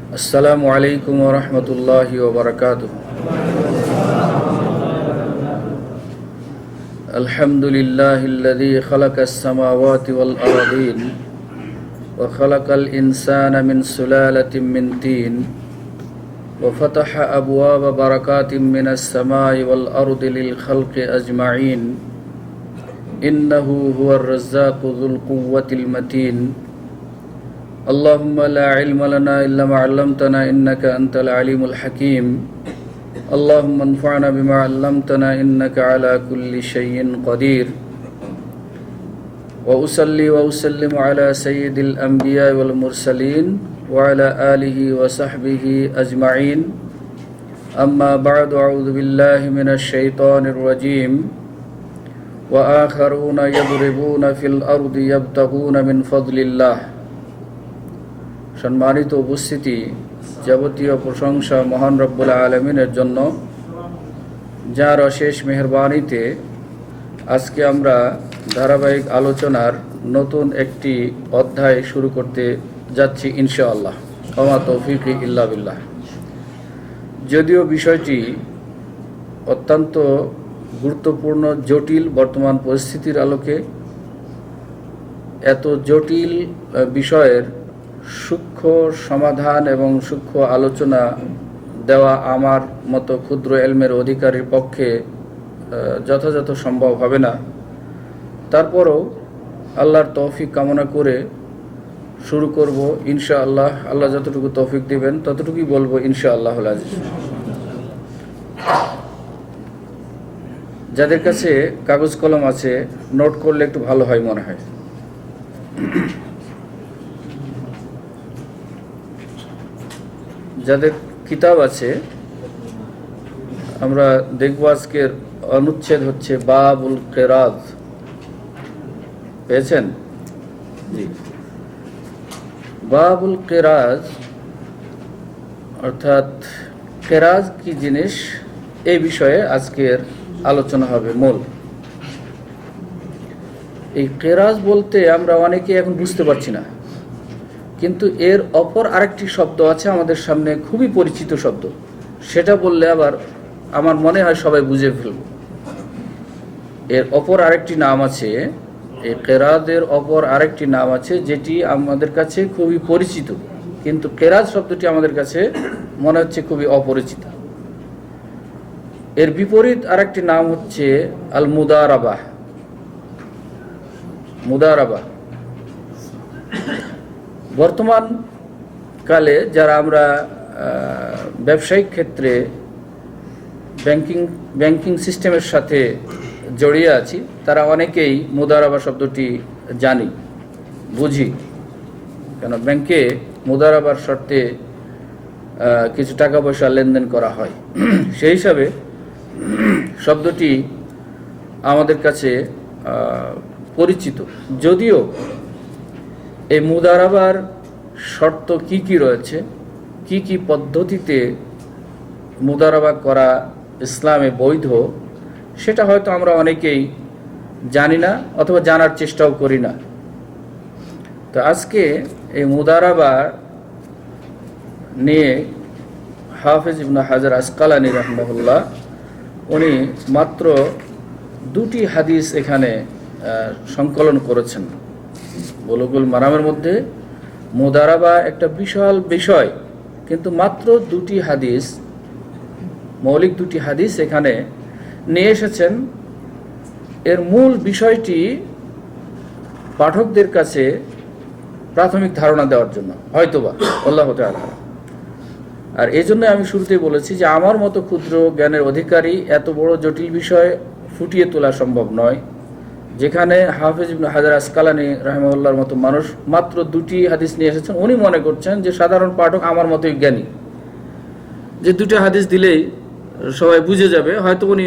السلام عليكم ورحمة الله وبركاته. الحمد لله الذي خلق السماوات والأرضين وخلق الإنسان من سلالة من طين وفتح أبواب بركات من السماء والأرض للخلق أجمعين إنه هو الرزاق ذو القوة المتين. اللهم لا علم لنا إلا ما علمتنا إنك أنت العليم الحكيم. اللهم انفعنا بما علمتنا إنك على كل شيء قدير. وأصلي وأسلم على سيد الأنبياء والمرسلين وعلى آله وصحبه أجمعين. أما بعد، أعوذ بالله من الشيطان الرجيم. وآخرون يضربون في الأرض يبتغون من فضل الله. সম্মানিত উপস্থিতি, যাবতীয় প্রশংসা মহান রব্বুল আলামিনের জন্য, যার অশেষ মেহেরবানিতে আজকে আমরা ধারাবাহিক আলোচনার নতুন একটি অধ্যায় শুরু করতে যাচ্ছি ইনশাআল্লাহ। ওয়া তৌফিকি ইল্লা বিল্লাহ। যদিও বিষয়টি অত্যন্ত গুরুত্বপূর্ণ, জটিল বর্তমান পরিস্থিতির আলোকে এত জটিল বিষয়ের সূক্ষ্ম সমাধান এবং সূক্ষ্ম আলোচনা দেওয়া আমার মতো ক্ষুদ্র এলমের অধিকারীর পক্ষে যথাযথ সম্ভব হবে না। তারপরও আল্লাহর তৌফিক কামনা করে শুরু করব ইনশাআল্লাহ। আল্লাহ যতটুকু তৌফিক দিবেন ততটুকুই বলবো ইনশাআল্লাহুল আজিজ। যাদের কাছে কাগজ কলম আছে, নোট করলে একটু ভালো হয় মনে হয়। যাদের কিতাব আছে, আমরা দেখব আজকের অনুচ্ছেদ হচ্ছে বাবুল কেরাজ। পেয়েছেন? জি। বাবুল কেরাজ অর্থাৎ কেরাজ কি জিনিস, এই বিষয়ে আজকের আলোচনা হবে মূল। এই কেরাজ বলতে আমরা অনেকে এখন বুঝতে পারছি না, কিন্তু এর অপর আরেকটি শব্দ আছে আমাদের সামনে, খুবই পরিচিত শব্দ। সেটা বললে আবার আমার মনে হয় সবাই বুঝে ফেলব। এর অপর আরেকটি নাম আছে, এই কেরাজের অপর আরেকটি নাম আছে যেটি আমাদের কাছে খুবই পরিচিত, কিন্তু কেরাজ শব্দটি আমাদের কাছে মনে হচ্ছে খুবই অপরিচিত। এর বিপরীত আরেকটি নাম হচ্ছে আল মুদারাবা। মুদারাবা বর্তমান কালে যারা আমরা ব্যবসায়িক ক্ষেত্রে ব্যাংকিং সিস্টেমের সাথে জড়িয়ে আছি, তারা অনেকেই মুদারাবা শব্দটি জানি, বুঝি। কেন ব্যাংকে মুদারাবার শর্তে কিছু টাকা পয়সা লেনদেন করা হয়। সেই হিসাবে শব্দটি আমাদের কাছে পরিচিত। যদিও এই মুদারাবার শর্ত কি কি রয়েছে, কি কি পদ্ধতিতে মুদারাবা করা ইসলামে বৈধ, সেটা হয়তো আমরা অনেকেই জানি না অথবা জানার চেষ্টাও করি না। তো আজকে এই মুদারাবা নিয়ে হাফেজ ইবনে হাজার আসকালানী রাহিমাহুল্লাহ উনি মাত্র দুটি হাদিস এখানে সংকলন করেছেন। বুলুগুল মারামের মধ্যে মুদারাবা একটা বিশাল বিষয়, কিন্তু মাত্র দুটি হাদিস, মৌলিক দুটি হাদিস এখানে নিয়ে এসেছেন। এর মূল বিষয়টি পাঠকদের কাছে প্রাথমিক ধারণা দেওয়ার জন্য, হয়তোবা আল্লাহু তাআলা। আর এই জন্য আমি শুরুতেই বলেছি যে আমার মতো ক্ষুদ্র জ্ঞানের অধিকারী এত বড় জটিল বিষয় ফুটিয়ে তোলা সম্ভব নয়। যেখানে হাফেজ ইবনে হাজার আসকালানী রাহিমাহুল্লাহর মতো মানুষ মাত্র দুটি হাদিস নিয়ে এসেছেন, উনি মনে করছেন যে সাধারণ পাঠক আমার মতোই জ্ঞানী, যে দুটো হাদিস দিলেই সবাই বুঝে যাবে। হয়তো উনি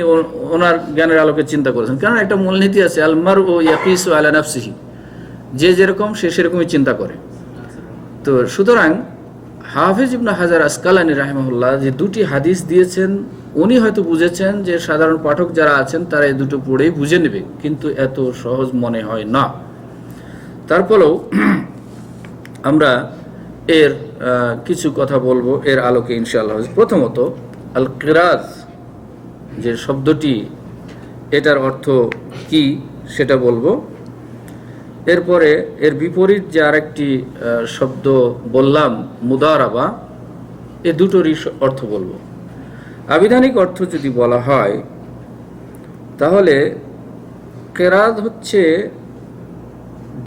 ওনার জ্ঞানের আলোকে চিন্তা করেছেন, কারণ একটা মূলনীতি আছে, আল মারউ ইয়াকিসু আলা নাফসিহি, যে যেরকম সে সেরকমই চিন্তা করে। তো সুতরাং হাফেজ ইবনে হাজার আসকালানী রাহিমাহুল্লাহ যে দুটি হাদিস দিয়েছেন, উনি হয়তো বুঝেছেন যে সাধারণ পাঠক যারা আছেন তারা এই দুটো পড়েই বুঝে নেবে, কিন্তু এত সহজ মনে হয় না। তারপরেও আমরা এর কিছু কথা বলবো এর আলোকে ইনশাআল্লাহ। প্রথমত আল কিরাজ যে শব্দটি, এটার অর্থ কি সেটা বলবো। এরপরে এর বিপরীত যে আরেকটি শব্দ বললাম মুদারাবা, এ দুটোরই অর্থ বলবো। আবিধানিক অর্থ যদি বলা হয় তাহলে কেরাত হচ্ছে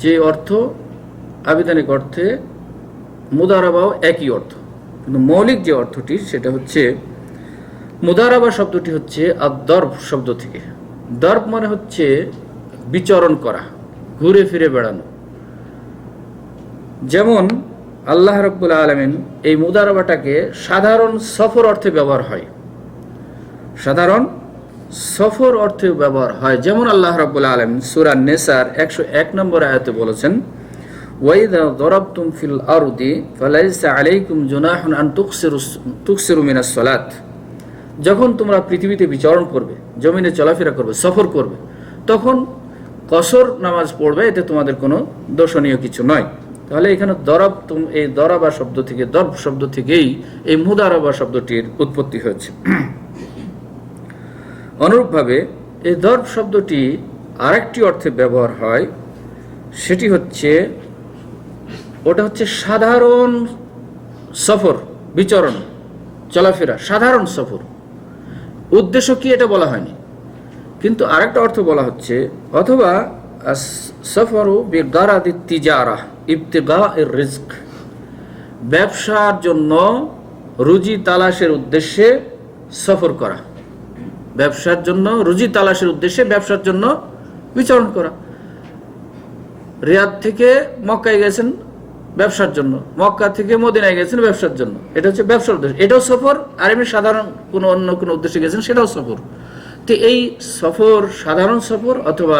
যে অর্থ, আবিধানিক অর্থে মুদারাবাও একই অর্থ, কিন্তু মৌলিক যে অর্থটি সেটা হচ্ছে মুদারাবা শব্দটি হচ্ছে আদ-দর্ব শব্দ থেকে। দর্ব মানে হচ্ছে বিচরণ করা, ঘুরে ফিরে বেড়ানো। যেমন আল্লাহ রাব্বুল আলামিন এই মুদারাবাটাকে সাধারণ সফর অর্থে ব্যবহার হয়, সাধারণ সফর অর্থে ব্যবহার হয়। যেমন আল্লাহ রাব্বুল আলামিন সূরা নিসার 101 নম্বর আয়াতে বলেছেন, ওয়াইদা দরাবতুম ফিল আরদি ফালাইসা আলাইকুম জুনাহুন আন তুকসিরু মিনাস সালাত। যখন তোমরা পৃথিবীতে বিচরণ করবে, জমিনে চলাফেরা করবে, সফর করবে, তখন কসর নামাজ পড়বে, এতে তোমাদের কোনো দোষণীয় কিছু নয়। তাহলে এখানে দরাবতুম, এই দরাবা শব্দ থেকে, দর্ব শব্দ থেকেই এই মুদারাবা শব্দটির উৎপত্তি হয়েছে। অনুরূপভাবে এই দর্ব শব্দটি আরেকটি অর্থে ব্যবহার হয়, সেটি হচ্ছে ওটা হচ্ছে সাধারণ সফর, বিচরণ, চলাফেরা, সাধারণ সফর। উদ্দেশ্য কি এটা বলা হয়নি, কিন্তু আরেকটা অর্থ বলা হচ্ছে অথবা সফরু বিগারাদি তিজারা ইবতিগাইর রিজক, ব্যবসার জন্য রুজি তালাশের উদ্দেশ্যে সফর করা, ব্যবসার জন্য রুজি তালাশের উদ্দেশ্যে ব্যবসার জন্য বিচরণ করা। রিয়াদ থেকে মক্কায় গেছেন ব্যবসার জন্য, মক্কা থেকে মদিনায় গেছেন ব্যবসার জন্য, এটা হচ্ছে ব্যবসার উদ্দেশ্য, এটাও সফর। আর এমনি সাধারণ কোনো অন্য কোনো উদ্দেশ্যে গেছেন সেটাও সফর। তো এই সফর, সাধারণ সফর অথবা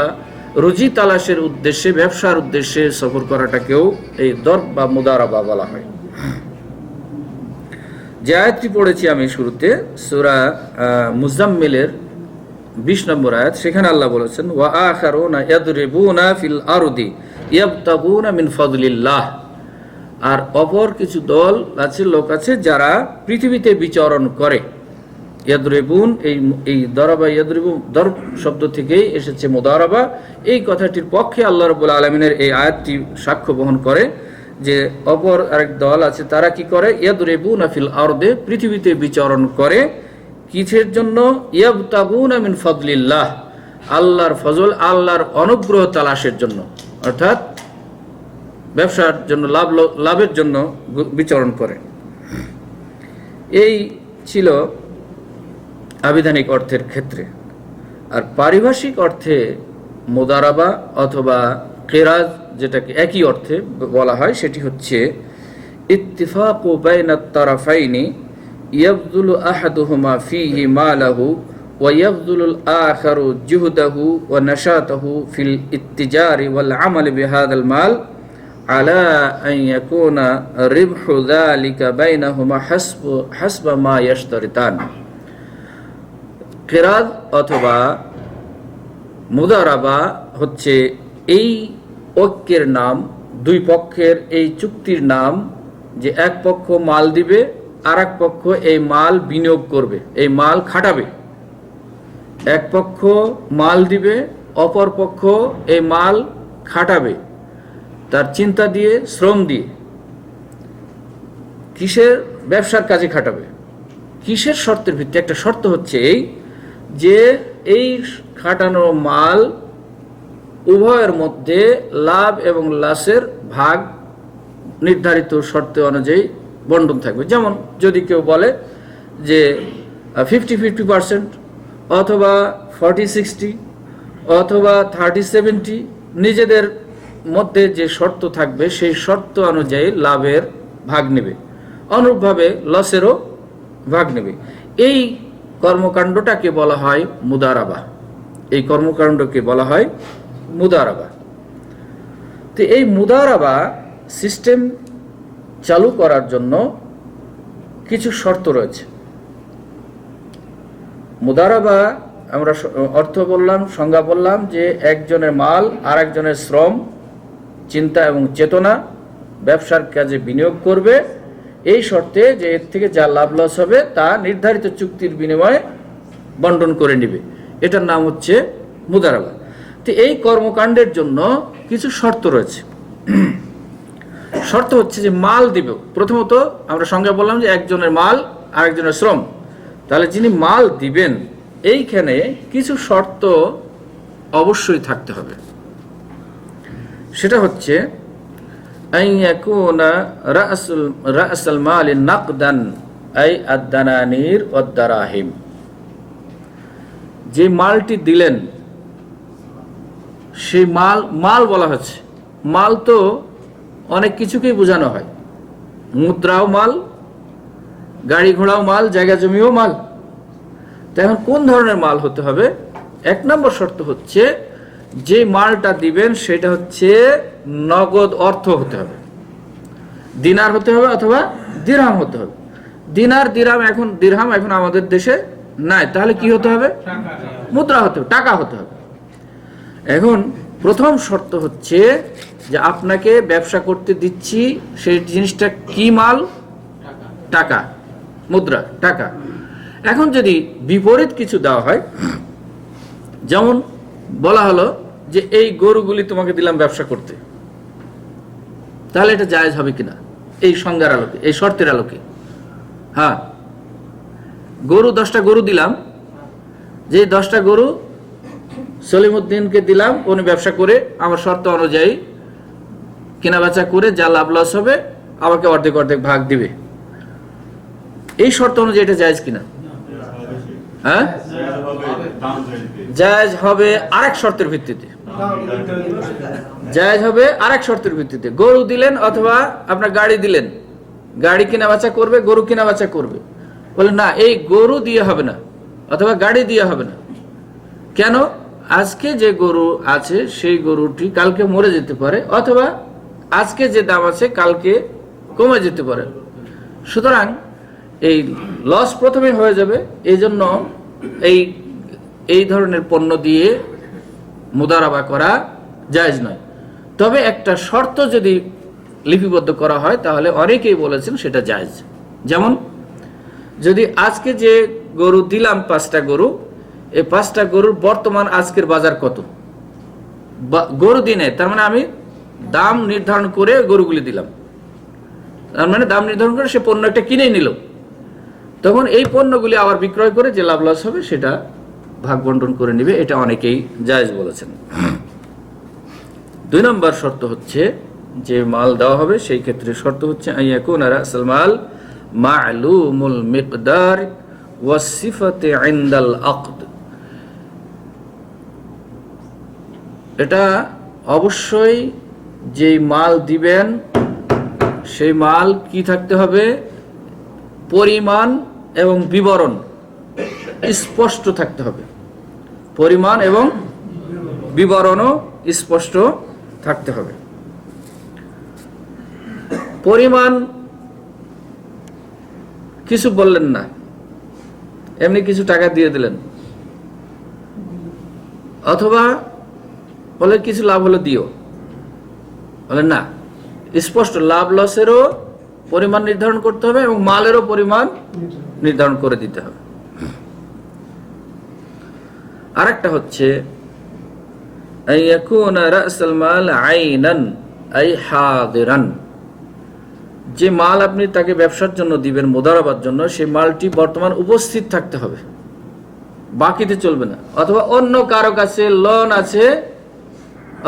রুজি তালাশের উদ্দেশ্যে, ব্যবসার উদ্দেশ্যে সফর করাটাকেও এই দর্ব বা মুদারাবা বলা হয়। যে আয়াতটি পড়েছি আমি শুরুতে, সূরা মুজাম্মিলের 20 নম্বর আয়াত, সেখানে আল্লাহ বলেছেন ওয়া আখারুনা ইয়াদরিবুনা ফিল আরদি ইয়াবতাগুনা মিন ফাদলিল্লাহ। আর অপর কিছু দল আছে, লোক আছে যারা পৃথিবীতে বিচরণ করে। ইয়াদরিবুন, এই দরাবা, ইয়াদরিবু দর্ব শব্দ থেকেই এসেছে মুদারাবা। এই কথাটির পক্ষে আল্লাহ রাব্বুল আলামিনের এই আয়াতটি সাক্ষ্য বহন করে যে অপর আরেক দল আছে, তারা কি করে, ইয়াদরিবুনা ফিল আরদে, পৃথিবীতে বিচরণ করে। কিসের জন্য? ইয়াবতাগুনা মিন ফাদলিল্লাহ, আল্লাহর ফজল, আল্লাহর অনুগ্রহ তালাশের জন্য, অর্থাৎ ব্যবসার জন্য, লাভের জন্য বিচরণ করে। এই ছিল আবিধানিক অর্থের ক্ষেত্রে। আর পারিভাষিক অর্থে মুদারাবা অথবা কিরাজ, যেটাকে একই অর্থে বলা হয়, সেটি হচ্ছে ইত্তিফাকু বাইনাত তারাফাইনি ইয়াবযুলু আহাদুহুমা ফীহি মালাহু ওয়া ইয়াবযুলুল আখারু জুহদাহু ওয়া নাশাতাহু ফিল ইত্তিজারি ওয়াল আমালি বিহাদাল মাল আলা আন ইয়াকুনা রিবহু যালিকা বাইনাহুমা হাসবা মা ইয়াশতারিতান। কিরাজ অথবা মুদারাবা হচ্ছে এই ঐক্যের নাম, দুই পক্ষের এই চুক্তির নাম, যে এক পক্ষ মাল দিবে, আর এক পক্ষ এই মাল বিনিয়োগ করবে, এই মাল খাটাবে। এক পক্ষ মাল দিবে, অপর পক্ষ এই মাল খাটাবে, তার চিন্তা দিয়ে, শ্রম দিয়ে। কিসের? ব্যবসার কাজে খাটাবে। কিসের শর্তের ভিত্তিতে? একটা শর্ত হচ্ছে এই যে এই খাটানো মাল উভয়ের মধ্যে লাভ এবং লসের ভাগ নির্ধারিত শর্ত অনুযায়ী বন্টন থাকবে। যেমন যদি কেউ বলে যে 50-50% অথবা 40-60 অথবা 30-70, নিজেদের মধ্যে যে শর্ত থাকবে সেই শর্ত অনুযায়ী লাভের ভাগ নেবে, অনুরূপভাবে লসেরও ভাগ নেবে। এই কর্মকাণ্ডটাকে বলা হয় মুদারাবা, এই কর্মকাণ্ডকে বলা হয় মুদারাবা। তো এই মুদারাবা সিস্টেম চালু করার জন্য কিছু শর্ত রয়েছে। মুদারাবা আমরা অর্থ বললাম, সংজ্ঞা বললাম যে একজনের মাল আর একজনের শ্রম, চিন্তা এবং চেতনা ব্যবসার কাজে বিনিয়োগ করবে, এই শর্তে যে এর থেকে যা লাভ লস হবে তা নির্ধারিত চুক্তির বিনিময়ে বন্টন করে নেবে। এটার নাম হচ্ছে মুদারাবা। তো এই কর্মকাণ্ডের জন্য কিছু শর্ত রয়েছে। শর্ত হচ্ছে যে মাল দিব, প্রথমত আমরা সঙ্গে বললাম যে একজনের মাল আরেকজনের শ্রম, তাহলে যিনি মাল দিবেন এইখানে কিছু শর্ত অবশ্যই থাকতে হবে। সেটা হচ্ছে আন ইয়াকুনা রাসুল মাল নাকদান আই আদ-দানানির ওয়াদ-দারাহিম, যে মালটি দিলেন সেই মাল বলা হচ্ছে। মাল তো অনেক কিছুকেই বোঝানো হয়, মুদ্রাও মাল, গাড়ি ঘোড়াও মাল, জায়গা জমিও মাল। তো এখন কোন ধরনের মাল হতে হবে? এক নম্বর শর্ত হচ্ছে যে মালটা দিবেন সেটা হচ্ছে নগদ অর্থ হতে হবে, দিনার হতে হবে অথবা দিরহাম হতে হবে। দিরহাম এখন আমাদের দেশে নাই, তাহলে কি হতে হবে? মুদ্রা হতে হবে, টাকা হতে হবে। এখন প্রথম শর্ত হচ্ছে যে আপনাকে ব্যবসা করতে দিচ্ছি, সেই জিনিসটা কি মাল? টাকা, মুদ্রা, টাকা। এখন যদি বিপরীত কিছু দেওয়া হয়, যেমন বলা হলো যে এই গরুগুলি তোমাকে দিলাম ব্যবসা করতে, তাহলে এটা জায়েজ হবে কিনা এই সংজ্ঞার আলোকে, এই শর্তের আলোকে? হ্যাঁ, 10টা গরু দিলাম, যে 10টা গরু সলিমউদ্দিনকে দিলাম, উনি ব্যবসা করে আমার শর্ত অনুযায়ী কেনা বেচা করে যা লাভ লস হবে আমাকে অর্ধেক অর্ধেক ভাগ দিবে, এই শর্ত অনুযায়ী এটা জায়েজ কিনা? হ্যাঁ, জায়েজ হবে আরেক শর্তের ভিত্তিতে। জায়েজ হবে আরেক শর্তের ভিত্তিতে। গরু দিলেন অথবা আপনার গাড়ি দিলেন, গাড়ি কেনা বেচা করবে, গরু কেনা বেচা করবে, বলে না এই গরু দিয়ে হবে না অথবা গাড়ি দিয়ে হবে না। কেন? আজকে যে গরু আছে সেই গরুটি কালকে মরে যেতে পারে, অথবা আজকে যে দাম আছে কালকে কমে যেতে পারে, সুতরাং এই লস প্রথমে হয়ে যাবে। এই জন্য এই ধরনের পণ্য দিয়ে মুদারাবা করা জায়েজ নয়। তবে একটা শর্ত যদি লিপিবদ্ধ করা হয় তাহলে অনেকেই বলেছেন সেটা জায়েজ। যেমন যদি আজকে যে গরু দিলাম 5টা গরু, এই 5টা গরুর বর্তমান আজকের বাজার কত, গরু দিনে, তার মানে আমি দাম নির্ধারণ করে গরুগুলি দিলাম, তার মানে দাম নির্ধারণ করে সে পণ্য একটা কিনেই নিল, তখন এই পণ্যগুলি আবার বিক্রয় করে যে লাভ লস হবে সেটা ভাগ বন্টন করে নেবে, এটা অনেকেই জায়েজ বলেছেন। 2 নম্বর শর্ত হচ্ছে যে মাল দেওয়া হবে সেই ক্ষেত্রে শর্ত হচ্ছে আইয়াকুনা রাসুল মাল মা'লুমুল মিকদার ওয়াস সিফাতি ইনদাল আকদ, এটা অবশ্যই যেই মাল দিবেন সেই মাল কি থাকতে হবে? পরিমাণ এবং বিবরণ স্পষ্ট থাকতে হবে, পরিমাণ এবং বিবরণও স্পষ্ট থাকতে হবে। পরিমাণ কিছু বললেন না, এমনি কিছু টাকা দিয়ে দিলেন, অথবা বলে কিছু লাভ হলে দিও, বলেন না, স্পষ্ট লাভ লসেরও পরিমাণ নির্ধারণ করতে হবে এবং মালেরও পরিমাণ নির্ধারণ করে দিতে হবে। আরেকটা হচ্ছে আইয়াকুনা রাসুল মাল আইনান আই হাদিরান, যে মাল আপনি তাকে ব্যবসার জন্য দিবেন, মুদারাবার জন্য, সেই মালটি বর্তমান উপস্থিত থাকতে হবে, বাকিতে চলবে না। অথবা অন্য কারো কাছে লোন আছে,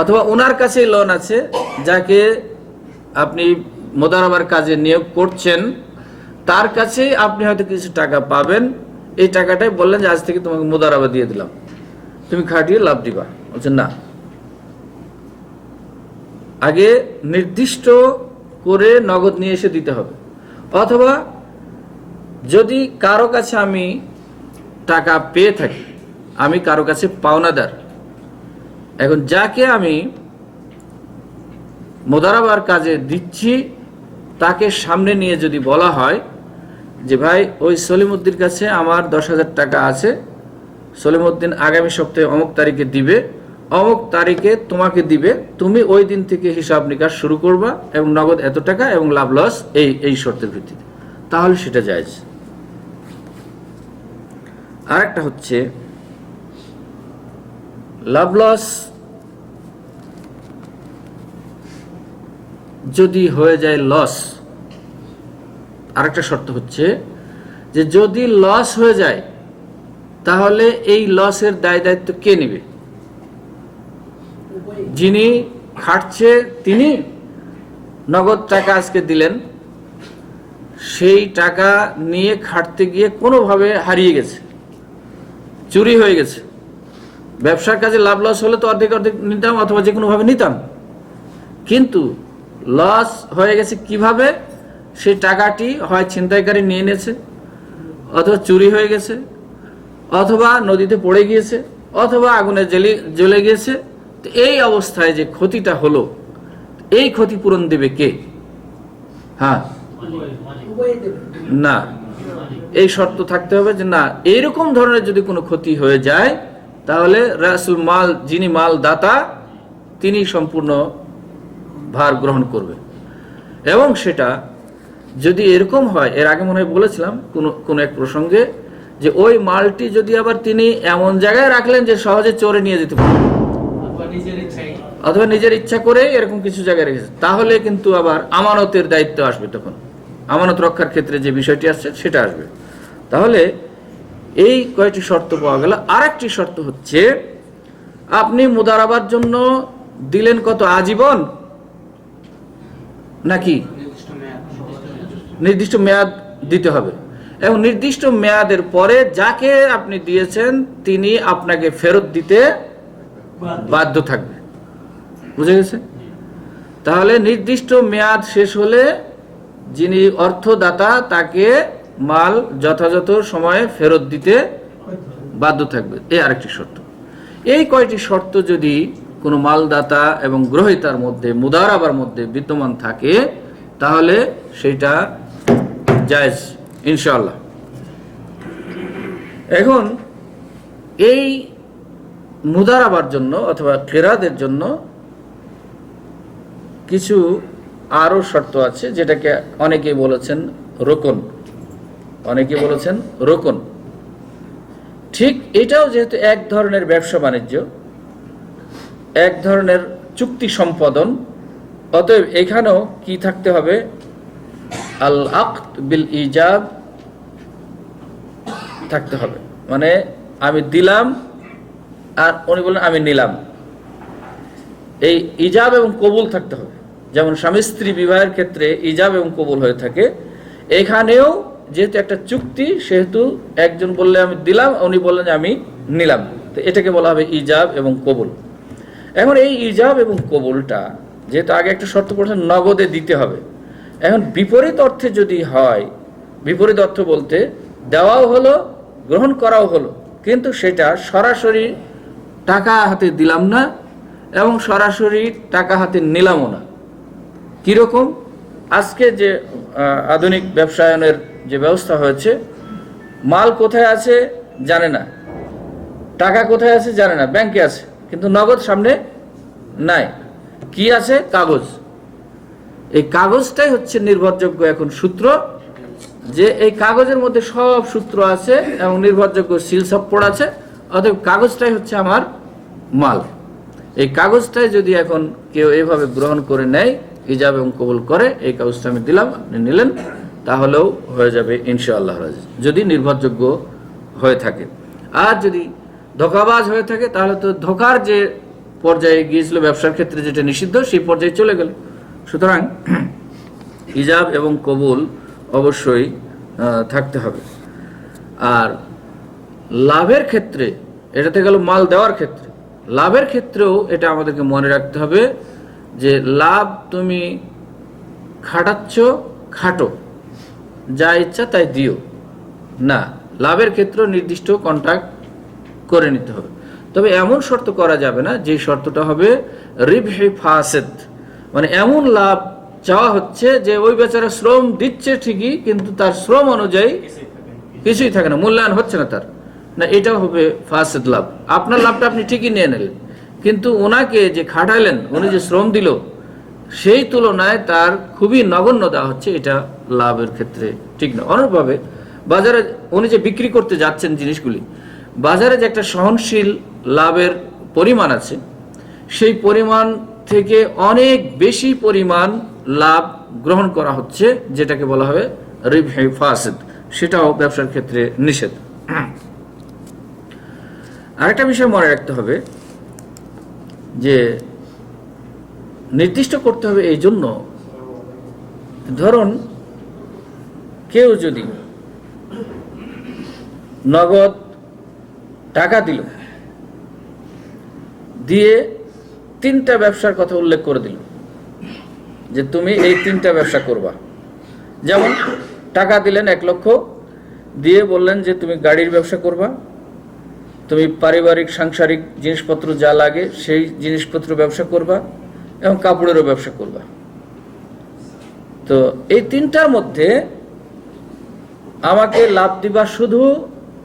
অথবা ওনার কাছে লোন আছে, যাকে আপনি মুদারাবার কাজে নিয়োগ করছেন, তার কাছে আপনি হয়তো কিছু টাকা পাবেন, এই টাকাটাই বললেন যে আজ থেকে তোমাকে মুদারাবা দিয়ে দিলাম, তুমি খাটিয়ে লাভ দিবা, বলছেন না, আগে নির্দিষ্ট করে নগদ নিয়ে এসে দিতে হবে। অথবা যদি কারো কাছে আমি টাকা পেয়ে থাকি, আমি কারো কাছে পাওনাদার, এখন যাকে আমি মুদারাবার কাজে দিচ্ছি তাকে সামনে নিয়ে যদি বলা হয় যে ভাই ওই সলিমউদ্দিনের কাছে আমার 10,000 টাকা আছে, সলিমউদ্দিন আগামী সপ্তাহে অমুক তারিখে দিবে, অমুক তারিখে তোমাকে দিবে, তুমি ওই দিন থেকে হিসাব নিকাশ শুরু করবা এবং নগদ এত টাকা এবং লাভ লস এই শর্তের ভিত্তিতে, তাহলে সেটা জায়েজ। আর একটা হচ্ছে লাভ লস যদি হয়ে যায় লস, আরেকটা শর্ত হচ্ছে যে যদি লস হয়ে যায় তাহলে এই লসের দায় দায়িত্ব কে নেবে? যিনি খাটছে তিনি নগদ টাকা আজকে দিলেন, সেই টাকা নিয়ে খাটতে গিয়ে কোনোভাবে হারিয়ে গেছে, চুরি হয়ে গেছে। ব্যবসার কাজে লাভ লস হলে তো অর্ধেক অর্ধেক নিতাম অথবা যে কোনোভাবে নিতাম, কিন্তু লস হয়ে গেছে কিভাবে? সেই টাকাটি হয় ছিনতাইকারী নিয়ে নিয়েছে, অথবা চুরি হয়ে গেছে, অথবা নদীতে পড়ে গিয়েছে, অথবা আগুনে জ্বলে গিয়েছে। তো এই অবস্থায় যে ক্ষতিটা হলো, এই ক্ষতিপূরণ দেবে কে? হ্যাঁ, না, এই শর্ত থাকতে হবে যে না, এইরকম ধরনের যদি কোনো ক্ষতি হয়ে যায় তাহলে রাসুল মাল, যিনি মাল দাতা, তিনি সম্পূর্ণ ভার গ্রহণ করবে। এবং সেটা যদি এরকম হয়, এর আগে মনে হয় বলেছিলাম কোনো এক প্রসঙ্গে, যে ওই মালটি যদি আবার তিনি এমন জায়গায় রাখলেন যে সহজে চোরে নিয়ে যেতে পারে, অথবা নিজের ইচ্ছা করে এরকম কিছু জায়গায় রেখেছে, তাহলে কিন্তু আবার আমানতের দায়িত্ব আসবে। তখন আমানত রক্ষার ক্ষেত্রে যে বিষয়টি আসছে সেটা আসবে। তাহলে এই কয়েকটি শর্ত পাওয়া গেল। আরেকটি শর্ত হচ্ছে, আপনি মুদারাবার জন্য দিলেন কত? আজীবন নাকি নির্দিষ্ট মেয়াদ দিতে হবে, এবং নির্দিষ্ট মেয়াদের পরে যাকে আপনি দিয়েছেন তিনি আপনাকে ফেরত দিতে বাধ্য থাকবে। বুঝে গেছে? তাহলে নির্দিষ্ট মেয়াদ শেষ হলে যিনি অর্থদাতা তাকে মাল যথাযথ সময়ে ফেরত দিতে বাধ্য থাকবে, এই আরেকটি শর্ত। এই কয়টি শর্ত যদি কোনো মালদাতা এবং গ্রহীতার মধ্যে, মুদারাবার মধ্যে বিদ্যমান থাকে তাহলে সেটা জায়েজ ইনশাআল্লাহ। এখন এই মুদারাবার জন্য অথবা কেরাদের জন্য কিছু আরো শর্ত আছে, যেটাকে অনেকে বলেছেন রোকন, অনেকে বলেছেন রোকন। ঠিক এটাও যেহেতু এক ধরনের ব্যবসা বাণিজ্য, এক ধরনের চুক্তি সম্পাদন, অতএব এখানেও কি থাকতে হবে? আল আকদ বিল ইজাব থাকতে হবে। মানে আমি দিলাম আর উনি বললেন আমি নিলাম, এই ইজাব এবং কবুল থাকতে হবে। যেমন স্বামী স্ত্রী বিবাহের ক্ষেত্রে ইজাব এবং কবুল হয়ে থাকে, এখানেও যেহেতু একটা চুক্তি, সেহেতু একজন বললে আমি দিলাম, উনি বললেন যে আমি নিলাম, তো এটাকে বলা হবে ইজাব এবং কবুল। এখন এই ইজাব এবং কবুলটা যেহেতু আগে একটা শর্ত পড়েছে নগদে দিতে হবে, এখন বিপরীত অর্থে যদি হয়, বিপরীত অর্থ বলতে দেওয়াও হলো গ্রহণ করাও হলো, কিন্তু সেটা সরাসরি টাকা হাতে দিলাম না এবং সরাসরি টাকা হাতে নিলামও না। কিরকম? আজকে যে আধুনিক ব্যবসায়নের যে ব্যবস্থা হয়েছে, মাল কোথায় আছে জানে না, টাকা কোথায় আছে জানে না, ব্যাংকে আছে কিন্তু নগদ সামনে নাই। কি আছে? কাগজ। এই কাগজটাই হচ্ছে নির্ভরযোগ্য এখন সূত্র, যে এই কাগজের মধ্যে সব সূত্র আছে এবং নির্ভরযোগ্য সিল সাপ্পড় আছে, অতএব কাগজটাই হচ্ছে আমার মাল। এই কাগজটাই যদি এখন কেউ এইভাবে গ্রহণ করে নেয়, ইজাব এবং কবুল করে, এই কাগজটা আমি দিলাম আপনি নিলেন, তাহলেও হয়ে যাবে ইনশাআল্লাহ, যদি নির্ভরযোগ্য হয়ে থাকে। আর যদি ধোঁকাবাজ হয়ে থাকে তাহলে তো ধোঁকার যে পর্যায়ে গিয়েছিল ব্যবসার ক্ষেত্রে, যেটা নিষিদ্ধ, সেই পর্যায়ে চলে গেল। সুতরাং ইজাব এবং কবুল অবশ্যই থাকতে হবে। আর লাভের ক্ষেত্রে, এটাতে গেল মাল দেওয়ার ক্ষেত্রে, লাভের ক্ষেত্রেও এটা আমাদেরকে মনে রাখতে হবে যে লাভ তুমি খাটাচ্ছ, খাটো, যা ইচ্ছা তাই দিও না। লাভের ক্ষেত্রে নির্দিষ্ট কন্ট্রাক্ট করে নিতে হবে। তবে এমন শর্ত করা যাবে না যে শর্তটা হবে রিবহে ফাসেদ, মানে এমন লাভ চাওয়া হচ্ছে যে ওই বেচারা শ্রম দিচ্ছে ঠিকই, কিন্তু তার শ্রম অনুযায়ী কিছুই থাকে না, মূল্যায়ন হচ্ছে না তার, না, এটাও হবে ফাসেদ লাভ। আপনার লাভটা আপনি ঠিকই নিয়ে নিলেন, কিন্তু ওনাকে যে খাটাইলেন, উনি যে শ্রম দিল, সেই তুলনায় তার খুবই নগণ্য দেওয়া হচ্ছে, এটা লাভের ক্ষেত্রে ঠিক না। অনুরূপভাবে বাজারে উনি যে বিক্রি করতে যাচ্ছেন জিনিসগুলি, বাজারে যে একটা সহনশীল লাভের পরিমাণ আছে, সেই পরিমাণ থেকে অনেক বেশি পরিমাণ লাভ গ্রহণ করা হচ্ছে, যেটাকে বলা হবে রিবহে ফাসিদ, সেটাও ব্যবসার ক্ষেত্রে নিষেধ। আরেকটা বিষয় মনে রাখতে হবে যে নির্দিষ্ট করতে হবে এই জন্য, ধরুন কেউ যদি নগদ টাকা দিল, দিয়ে 3টা ব্যবসার কথা উল্লেখ করে দিল যে তুমি এই 3টা ব্যবসা করবা। যেমন টাকা দিলেন 1 লক্ষ, দিয়ে বললেন যে তুমি গাড়ির ব্যবসা করবা, তুমি পারিবারিক সাংসারিক জিনিসপত্র যা লাগে সেই জিনিসপত্র ব্যবসা করবা, এবং কাপড়েরও ব্যবসা করবা। তো এই 3টার মধ্যে আমাকে লাভ দিবা শুধু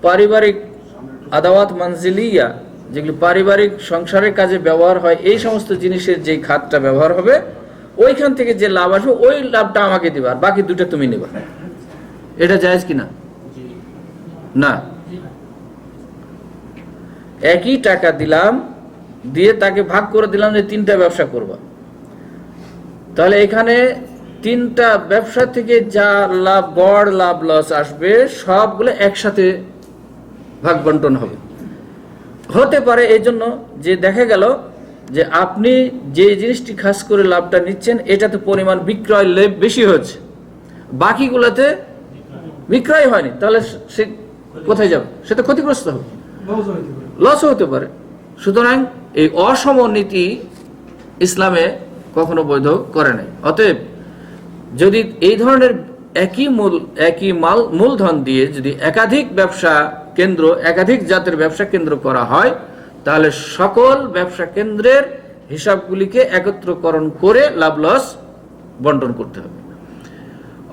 পারিবারিক আদাওয়াত মানজিলিয়া, যেগুলি পারিবারিক সংসারের কাজে ব্যবহার হয়, এই সমস্ত জিনিসের যে খাতটা ব্যবহার হবে, ওইখান থেকে যে লাভ আসবে ওই লাভটা আমাকে দিবা, আর বাকি 2টা তুমি নেবা। এটা জায়েজ কিনা? না। একই টাকা দিলাম, দিয়ে তাকে ভাগ করে দিলাম যে 3টা ব্যবসা করবা, তাহলে এখানে 3টা ব্যবসা থেকে যা লাভ, গড় লাভ লস আসবে, সবগুলো একসাথে ভাগ বন্টন হবে। হতে পারে এই জন্য যে দেখা গেল যে আপনি যে জিনিসটি খাস করে লাভটা নিচ্ছেন, এটাতে পরিমাণ বিক্রয় লাভ বেশি হয়েছে, বাকিগুলোতে বিক্রয় হয়নি, তাহলে সে কোথায় যাবে? সে তো ক্ষতিগ্রস্ত হবে, লসও হতে পারে। সুতরাং এই অসম নীতি ইসলামে কখনো বৈধ করে নাই। অতএব যদি এই ধরনের একই মূলধন দিয়ে যদি একাধিক ব্যবসা কেন্দ্র, একাধিক জাতের ব্যবসা কেন্দ্র করা হয়, তাহলে সকল ব্যবসা কেন্দ্রের হিসাবগুলিকে একত্রকরণ করে লাভ লস বন্টন করতে হবে।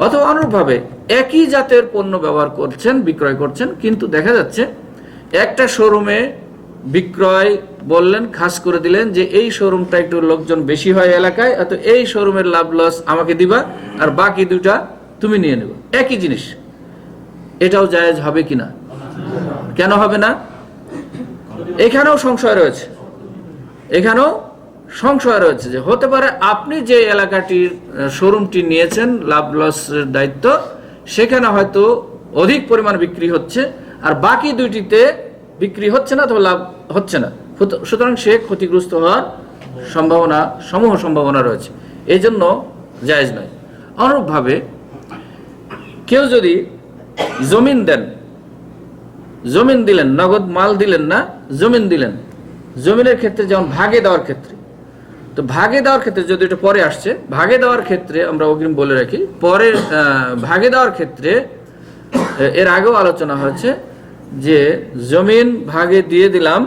অথবা অনুরূপভাবে একই জাতের পণ্য ব্যবহার করছেন, বিক্রয় করছেন, কিন্তু দেখা যাচ্ছে একটা শোরুমে বিক্রয় বললেন, খাস করে দিলেন যে এই শোরুমটা একটু লোকজন বেশি হয় এলাকায়, অত এই শোরুমের লাভ লস আমাকে দিবা, আর বাকি 2টা তুমি নিয়ে নেবে। একই জিনিস, এটাও জায়েজ হবে কিনা? কেন হবে না? এখানেও সংশয় রয়েছে, এখানেও সংশয় রয়েছে যে হতে পারে আপনি যে এলাকাটির শোরুমটি নিয়েছেন লাভ লসের দায়িত্ব, সেখানে হয়তো অধিক পরিমাণ বিক্রি হচ্ছে, আর বাকি 2টিতে বিক্রি হচ্ছে না, অথবা লাভ হচ্ছে না। সুতরাং সে ক্ষতিগ্রস্ত হওয়ার সম্ভাবনা রয়েছে, এই জন্য জায়েজ নয়। অনুরূপভাবে কেউ যদি জমিন দেন, জমিন দিলেন, নগদ মাল দিলেন না, জমিন দিলেন, জমিনের ক্ষেত্রে যেমন ভাগে দেওয়ার ক্ষেত্রে, তো ভাগে দেওয়ার ক্ষেত্রে যদি এটা পরে আসছে, ভাগে দেওয়ার ক্ষেত্রে আমরা অগ্রিম বলে রাখি, পরে ভাগে দেওয়ার ক্ষেত্রে এর আগেও আলোচনা হয়েছে যে জমিন ভাগে দিয়ে দিলাম,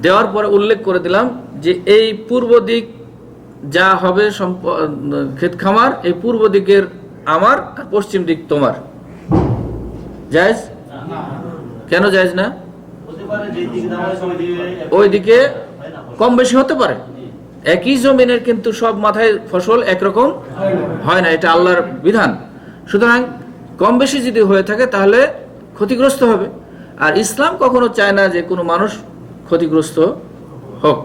দেওয়ার পরে উল্লেখ করে দিলাম যে এই পূর্ব দিক যা হবে ক্ষেত খামার, এই পূর্ব দিকের আমার, আর পশ্চিম দিক তোমার। জায়েজ? কেন জায়েজ না? ওই দিকে কম বেশি হতে পারে, একই জমিনের কিন্তু সব মাথায় ফসল একরকম হয় না, এটা আল্লাহর বিধান। সুতরাং কম বেশি যদি হয়ে থাকে তাহলে ক্ষতিগ্রস্ত হবে, আর ইসলাম কখনো চায় না যে কোনো মানুষ ক্ষতিগ্রস্ত হোক।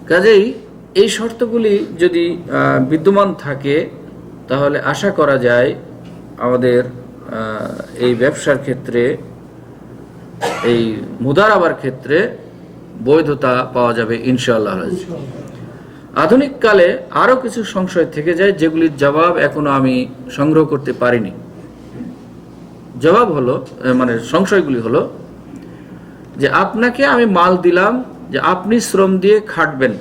কাজেই এই শর্তগুলি যদি বিদ্যমান থাকে, তাহলে আশা করা যায় আমাদের এই ব্যবসার ক্ষেত্রে, এই মুদারাবার ক্ষেত্রে বৈধতা পাওয়া যাবে ইনশাআল্লাহ। আধুনিক কালে আরো কিছু সংশয় থেকে যায়, যেগুলির জবাব এখনো আমি সংগ্রহ করতে পারিনি। জবাব হলো, মানে সংশয়গুলি হলো যে আপনাকে আমি মাল দিলাম যে আপনি শ্রম দিয়ে খাটবেন,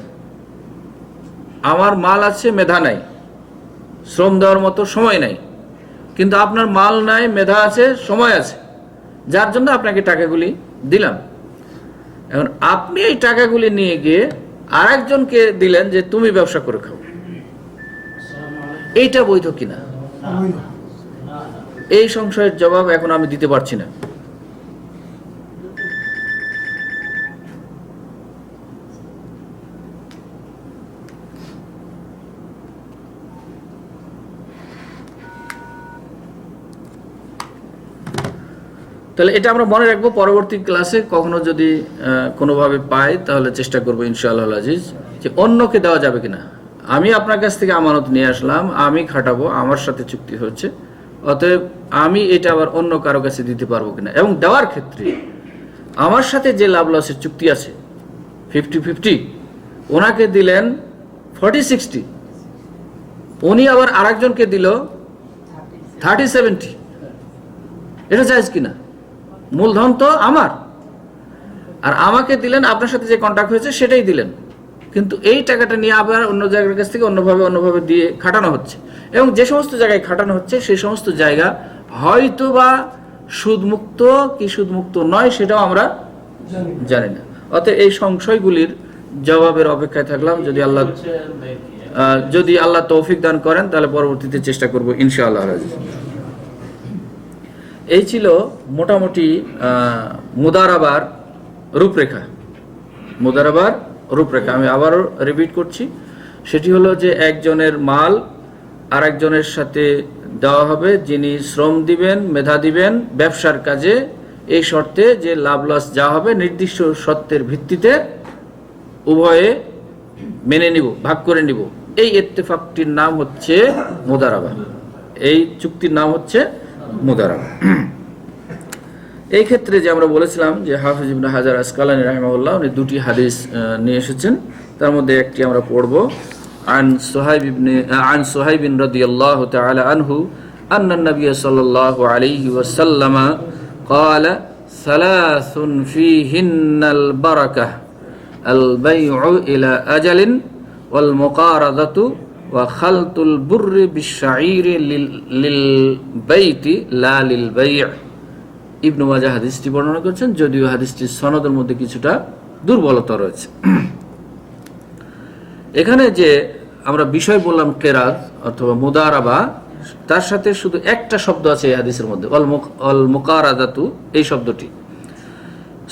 আমার মাল আছে, মেধা নাই, শ্রম দেওয়ার মতো সময় নাই, কিন্তু আপনার মাল নাই, মেধা আছে, সময় আছে, যার জন্য আপনাকে টাকাগুলি দিলাম। এখন আপনি এই টাকাগুলি নিয়ে গিয়ে আরেকজনকে দিলেন যে তুমি ব্যবসা করে খাও, এইটা বৈধ কিনা? এই সংশয়ের জবাব এখন আমি দিতে পারছি না। তাহলে এটা আমরা মনে রাখবো, পরবর্তী ক্লাসে কখনো যদি কোনোভাবে পাই তাহলে চেষ্টা করবো ইনশাআল্লাহ আজিজ, যে অন্যকে দেওয়া যাবে কিনা। আমি আপনার কাছ থেকে আমানত নিয়ে আসলাম, আমি খাটাবো, আমার সাথে চুক্তি হচ্ছে, অতএব আমি এটা আবার অন্য কারো কাছে দিতে পারবো কিনা। এবং দেওয়ার ক্ষেত্রে আমার সাথে যে লাভ লসের চুক্তি আছে 50-50, ওনাকে দিলেন 40-60, উনি আবার আরেকজনকে দিল 30-70, এটা জায়েজ কিনা? মূলধন তো আমার, আর আমাকে দিলেন, আপনার সাথে যে কন্ট্রাক্ট হয়েছে সেটাই দিলেন, কিন্তু এই টাকাটা নিয়ে আবার অন্য জায়গার কাছ থেকে অন্যভাবে দিয়ে খাটানো হচ্ছে। এবং যে সমস্ত জায়গায় খাটানো হচ্ছে সেই সমস্ত জায়গা হয়তো বা সুদমুক্ত কি সুদমুক্ত নয় সেটাও আমরা জানি না। অতএব এই সংশয়গুলির জবাবের অপেক্ষায় থাকলাম। যদি আল্লাহ তৌফিক দান করেন তাহলে পরবর্তীতে চেষ্টা করব ইনশাআল্লাহ। এই ছিল মোটামুটি মুদারাবার রূপরেখা। আমি আবারও রিপিট করছি, সেটি হলো যে একজনের মাল আরেকজনের সাথে দেওয়া হবে, যিনি শ্রম দিবেন, মেধা দিবেন ব্যবসার কাজে, এই শর্তে যে লাভ লস যা হবে নির্দিষ্ট শর্তের ভিত্তিতে উভয়ে মেনে নিব, ভাগ করে নিব। এই ইত্তেফাকটির নাম হচ্ছে মুদারাবা, এই চুক্তির নাম হচ্ছে মুদারাবা। এই ক্ষেত্রে যে আমরা বলেছিলাম যে হাফিজ ইবনে হাজার আসকালানী রাহিমাহুল্লাহ উনি দুটি হাদিস নিয়ে এসেছেন, তার মধ্যে একটি আমরা পড়ব। عن صهيب رضي الله تعالى عنه أن النبي صلى الله عليه وسلم قال ثلاث فيهن البركة البيع إلى أجل والمقارضة وخلط البر بالشعير للبيت لا للبيع। ইবনু মাজাহ হাদিসটি বর্ণনা করেছেন, যদিও হাদিসটির সনদের মধ্যে কিছুটা দুর্বলতা রয়েছে। এখানে যে আমরা বিষয় বললাম কেরাত অথবা মুদারাবা, তার সাথে শুধু একটা শব্দ আছে এই হাদিসের মধ্যে, অল মুকারাদাতু, এই শব্দটি।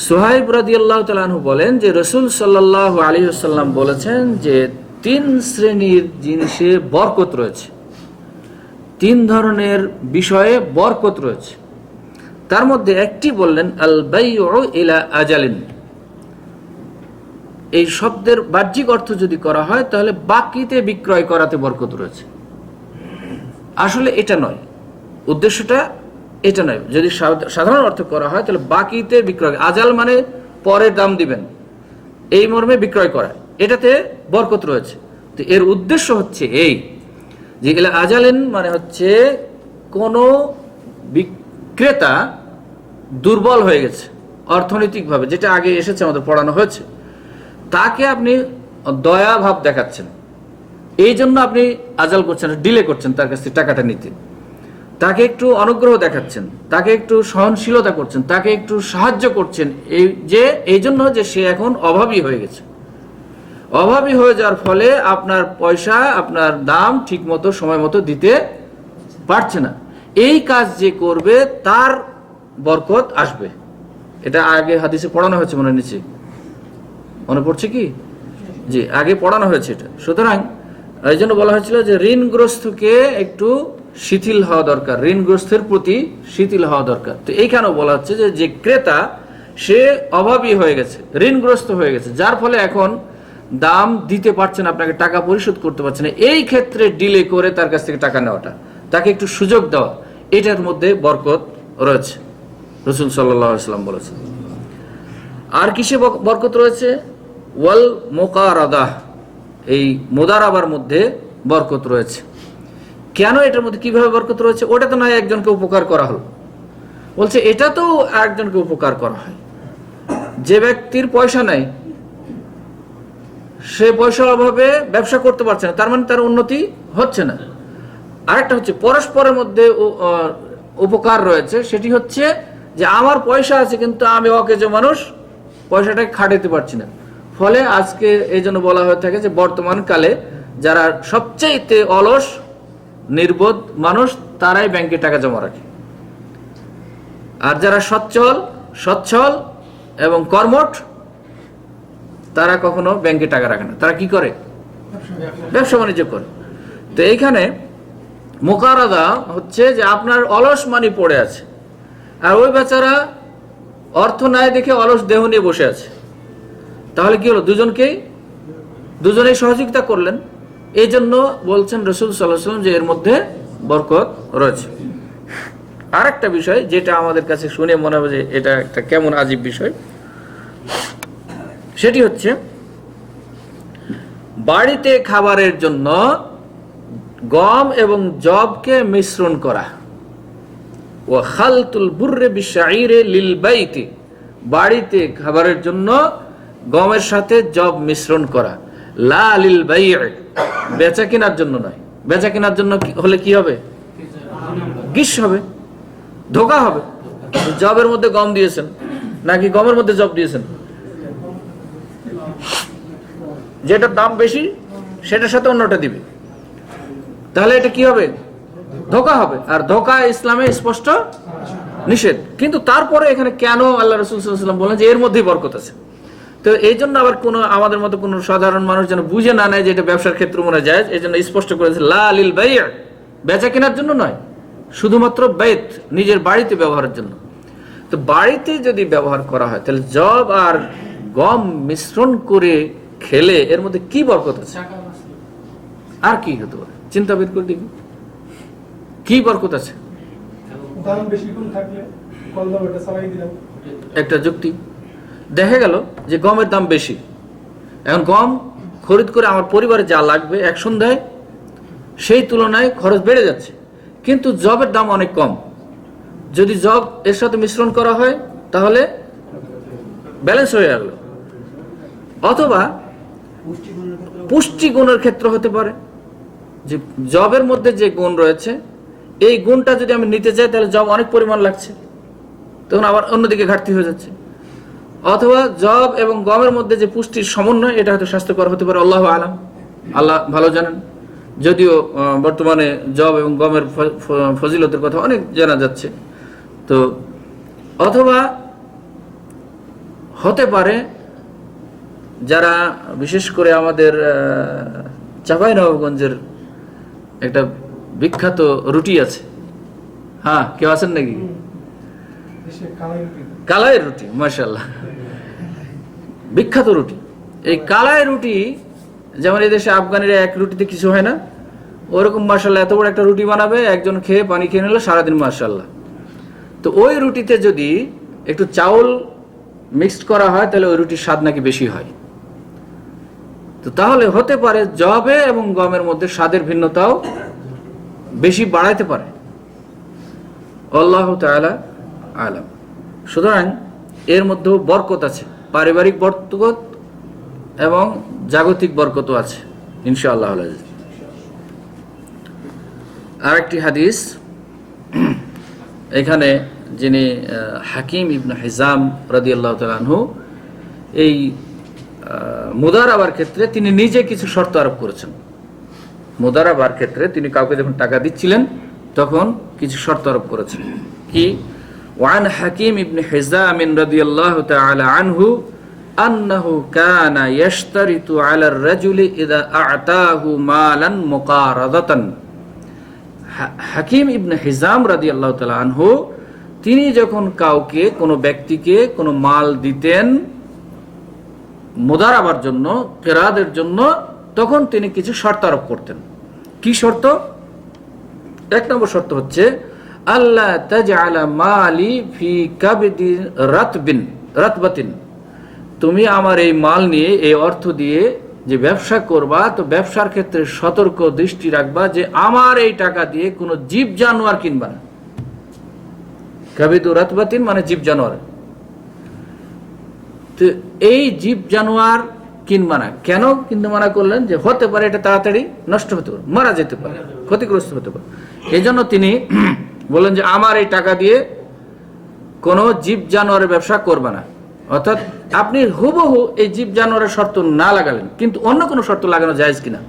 সুহাইব রাদিয়াল্লাহু তাআলা আনহু বলেন যে রাসূল সাল্লাল্লাহু আলাইহি ওয়াসাল্লাম বলেছেন যে 3 শ্রেণীর জিনিসে বরকত রয়েছে, 3 ধরনের বিষয়ে বরকত রয়েছে। তার মধ্যে একটি বললেন আল বাইউ ইলা আজালিন। এই শব্দের বাহ্যিক অর্থ যদি করা হয় তাহলে বাকিতে বিক্রয় করাতে বরকত রয়েছে। আসলে এটা নয়, উদ্দেশ্যটা এটা নয়। যদি সাধারণ অর্থ করা হয় তাহলে বাকিতে বিক্রয়, আজাল মানে পরের দাম দিবেন, এই মর্মে বিক্রয় করা, এটাতে বরকত রয়েছে। তো এর উদ্দেশ্য হচ্ছে এই যে ইলা আজালিন মানে হচ্ছে কোনো বিক্রেতা দুর্বল হয়ে গেছে অর্থনৈতিকভাবে, যেটা আগে এসেছে আমাদের পড়ানো হয়েছে, তাকে আপনি দয়া ভাব দেখাচ্ছেন, এই জন্য আপনি আজাল করছেন, ডিলে করছেন তার কাছ থেকে টাকাটা নিতে, তাকে একটু অনুগ্রহ দেখাচ্ছেন, তাকে একটু সহনশীলতা করছেন, তাকে একটু সাহায্য করছেন, এই জন্য যে সে এখন অভাবী হয়ে গেছে। অভাবী হয়ে যাওয়ার ফলে আপনার পয়সা, আপনার দাম ঠিক মতো সময় মতো দিতে পারছে না। এই কাজ যে করবে তার বরকত আসবে। এটা আগে হাদিসে পড়ানো হয়েছে, মনে পড়ছে কি? জি, আগে পড়ানো হয়েছে এটা। সুতরাং এই জন্য বলা হয়েছিল যে ঋণগ্রস্তকে একটু শিথিল হওয়া দরকার, ঋণগ্রস্তের প্রতি শিথিল হওয়া দরকার। তো এইখানেও বলা হচ্ছে যে ক্রেতা সে অভাবী হয়ে গেছে, ঋণগ্রস্ত হয়ে গেছে, যার ফলে এখন দাম দিতে পারছেন, আপনাকে টাকা পরিশোধ করতে পারছে না। এই ক্ষেত্রে ডিলে করে তার কাছ থেকে টাকা নেওয়াটা, তাকে একটু সুযোগ দেওয়া, এটার মধ্যে বরকত রয়েছে, রাসূল সাল্লাল্লাহু আলাইহি ওয়াসাল্লাম বলেছেন। আর কিসে বরকত রয়েছে? ওয়াল মুকারাদা, এই মুদারাবার মধ্যে বরকত রয়েছে। কেন এটার মধ্যে কিভাবে বরকত রয়েছে? ওটা তো নয় একজনকে উপকার করা হলো, বলছে এটা তো আরেকজনকে উপকার করা হয়। যে ব্যক্তির পয়সা নাই, সে পয়সার অভাবে ব্যবসা করতে পারছে না, তার মানে তার উন্নতি হচ্ছে না। আরেকটা হচ্ছে পরস্পরের মধ্যে উপকার রয়েছে, সেটি হচ্ছে যে আমার পয়সা আছে কিন্তু আমি অকেজো মানুষ, পয়সাটাকে খাটাতে পারছি না। ফলে আজকে এই জন্য বলা হয়ে থাকে যে বর্তমান কালে যারা সবচাইতে অলস নির্বোধ মানুষ তারাই ব্যাংকে টাকা জমা রাখে, আর যারা সচ্ছল এবং কর্মঠ তারা কখনো ব্যাংকে টাকা রাখে না। তারা কি করে? ব্যবসা বাণিজ্য করে। তো এইখানে মুকারাদা হচ্ছে যে আপনার অলস মানি পড়ে আছে, আর ওই বেচারা অর্থ নাই দেখে অলস দেহ নিয়ে বসে আছে, তাহলে কি হলো? দুজনেই সহযোগিতা করলেন। এই জন্য বলছেন রাসূল সাল্লাল্লাহু আলাইহি ওয়াসাল্লাম যে এর মধ্যে বরকত রয়েছে। আর একটা বিষয় যেটা আমাদের কাছে শুনে মনে হবে যে এটা একটা কেমন আজীব বিষয়, সেটি হচ্ছে বাড়িতে খাবারের জন্য গম এবং যবকে মিশ্রণ করা। ওয়া খালতুল বুররি বিশাইরি লিল বাইতি, বাড়িতে খাবারের জন্য গমের সাথে যব মিশ্রণ করা। লা লিল বাই'i, বেচা কেনার জন্য নয়। বেচা কেনার জন্য হলে কি হবে? গিস হবে, ধোঁকা হবে। জবের মধ্যে গম দিয়েছেন নাকি গমের মধ্যে জব দিয়েছেন? যেটার দাম বেশি সেটার সাথে অন্যটা দিবে, তাহলে এটা কি হবে? ধোঁকা হবে। আর ধোঁকা ইসলামে স্পষ্ট নিষেধ। কিন্তু তারপরে এখানে কেন আল্লাহ রাসূল সাল্লাল্লাহু আলাইহি ওয়াসাল্লাম বলেন যে এর মধ্যেই বরকত আছে? তো এই জন্য আবার কোন আমাদের মতো কোন সাধারণ মানুষ যেন বুঝে না নেয় যে এটা ব্যবসার ক্ষেত্রে মনে যায়, এই জন্য স্পষ্ট করেছে লা লিল বাই', বেচা কেনার জন্য নয়, শুধুমাত্র বাইত, নিজের বাড়িতে ব্যবহারের জন্য। তো বাড়িতে যদি ব্যবহার করা হয় তাহলে যব আর গম মিশ্রণ করে খেলে এর মধ্যে কি বরকত আছে? আর কি হতে পারে? চিন্তা বের করে দেখি কি বরকত আছে। দাম বেশি কম থাকলে কলম এটা চালাই দিলাম, একটা যুক্তি। দেখা গেল যে গমের দাম বেশি, এখন গম খরিদ করে আমার পরিবারে যা লাগবে এক সন্ধ্যায় সেই তুলনায় খরচ বেড়ে যাচ্ছে, কিন্তু জবের দাম অনেক কম। যদি জব এর সাথে মিশ্রণ করা হয় তাহলে ব্যালেন্স হয়ে গেল। অথবা পুষ্টিগুণের ক্ষেত্র হতে পারে, যে জবের মধ্যে যে গুণ রয়েছে এই গুণটা যদি আমি নিতে চাই তাহলে জব অনেক পরিমাণ লাগছে, তখন আবার অন্যদিকে ঘাটতি হয়ে যাচ্ছে। অথবা জব এবং গমের মধ্যে যে পুষ্টির সমন্বয় এটা হয়তো স্বাস্থ্যকর হতে পারে, আল্লাহু আলাম, আল্লাহ ভালো জানেন। যদিও বর্তমানে জব এবং গমের ফজিলতের কথা অনেক জানা যাচ্ছে। তো অথবা হতে পারে যারা বিশেষ করে আমাদের চাঁপাইনবাবগঞ্জের একটা বিখ্যাত রুটি আছে, হ্যাঁ কেউ আছেন নাকি? কালাই রুটি, মাশাআল্লাহ, বিখ্যাত রুটি। এই কালাই রুটি যেমন এই দেশে আফগানিরা এক রুটিতে কিছু হয় না, ওরকম মাশাআল্লাহ এত বড় একটা রুটি বানাবে, একজন খেয়ে পানি খেয়ে নিল সারাদিন, মাশাআল্লাহ। তো ওই রুটিতে যদি একটু চাউল মিক্সড করা হয় তাহলে ওই রুটির স্বাদ নাকি বেশি হয়। তো তাহলে হতে পারে জবে এবং গমের মধ্যে স্বাদের ভিন্নতাও বেশি বাড়াইতে পারে, আল্লাহু তাআলা আলাম। সুতরাং এর মধ্যেও বরকত আছে, পারিবারিক বরকত এবং জাগতিক বরকতও আছে ইনশাআল্লাহ। আরেকটি হাদিস, এখানে যিনি হাকিম ইবনে হিজাম রাদিয়াল্লাহু তাআলা আনহু, এই মুদারাবার ক্ষেত্রে তিনি নিজে কিছু শর্ত আরোপ করেছেন। মুদারাবার ক্ষেত্রে তিনি কাউকে যখন টাকা দিচ্ছিলেন তখন কিছু শর্ত আরোপ করেছেন। কি? ওয়ান হাকিম ইবনে হিজাম রাদিয়াল্লাহু তাআলা আনহু আন্নাহু কানা ইয়াশতারিতু আলা আর-রাজুলি ইযা আ'তাহু মালান মুকারাদাতান। হাকিম ইবনে হিজাম রাদিয়াল্লাহু তাআলা আনহু তিনি যখন কাউকে, কোনো ব্যক্তিকে কোনো মাল দিতেন মুদারাবার জন্য, কেরাদের জন্য, তখন তিনি কিছু শর্ত আরোপ করতেন। কি শর্ত? এক নম্বর শর্ত হচ্ছে আল্লাহ তাজআলা মালি ফি কাবদি রাতবাতিন, তুমি আমার এই মাল নিয়ে, এই অর্থ দিয়ে যে ব্যবসা করবা, তো ব্যবসার ক্ষেত্রে সতর্ক দৃষ্টি রাখবা যে আমার এই টাকা দিয়ে কোনো জীব জানোয়ার কিনবা না। কাবিদু রাতবাতিন মানে জীব জানোয়ার। তো এই জীব জানোয়ার কিনবা না। কেন কিন্তু মানা করলেন? যে হতে পারে এটা তাড়াতাড়ি নষ্ট হতে পারে, মারা যেতে পারে, ক্ষতিগ্রস্ত হতে পারে। এই জন্য তিনি বলেন যে আমার এই টাকা দিয়ে কোনো জীব জানোয়ারের ব্যবসা করবা না। অর্থাৎ আপনি হুবহু এই জীব জানোয়ারের শর্ত না লাগালেন, কিন্তু অন্য কোনো শর্ত লাগানো জায়েজ কিনা।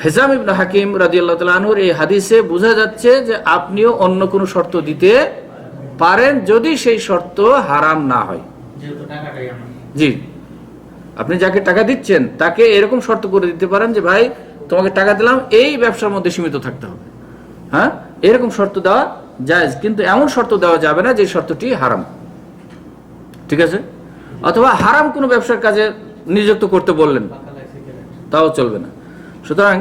হিজাম ইবনে হাকিম রাদিয়াল্লাহু তাআলা আনহুর এই হাদিসে বোঝা যাচ্ছে যে আপনিও অন্য কোনো শর্ত দিতে পারেন যদি সেই শর্ত হারাম না হয়। জি, আপনি যাকে টাকা দিচ্ছেন তাকে এরকম শর্ত করে দিতে পারেন যে ভাই তোমাকে টাকা দিলাম, এই ব্যবসার মধ্যে সীমিত থাকতে হবে। হ্যাঁ, এরকম শর্ত দেওয়া জায়েজ, কিন্তু এমন শর্ত দেওয়া যাবে না যে শর্তটি হারাম। ঠিক আছে, অথবা হারাম কোনো ব্যবসার কাজে নিযুক্ত করতে বললেন, তাও চলবে না। সুতরাং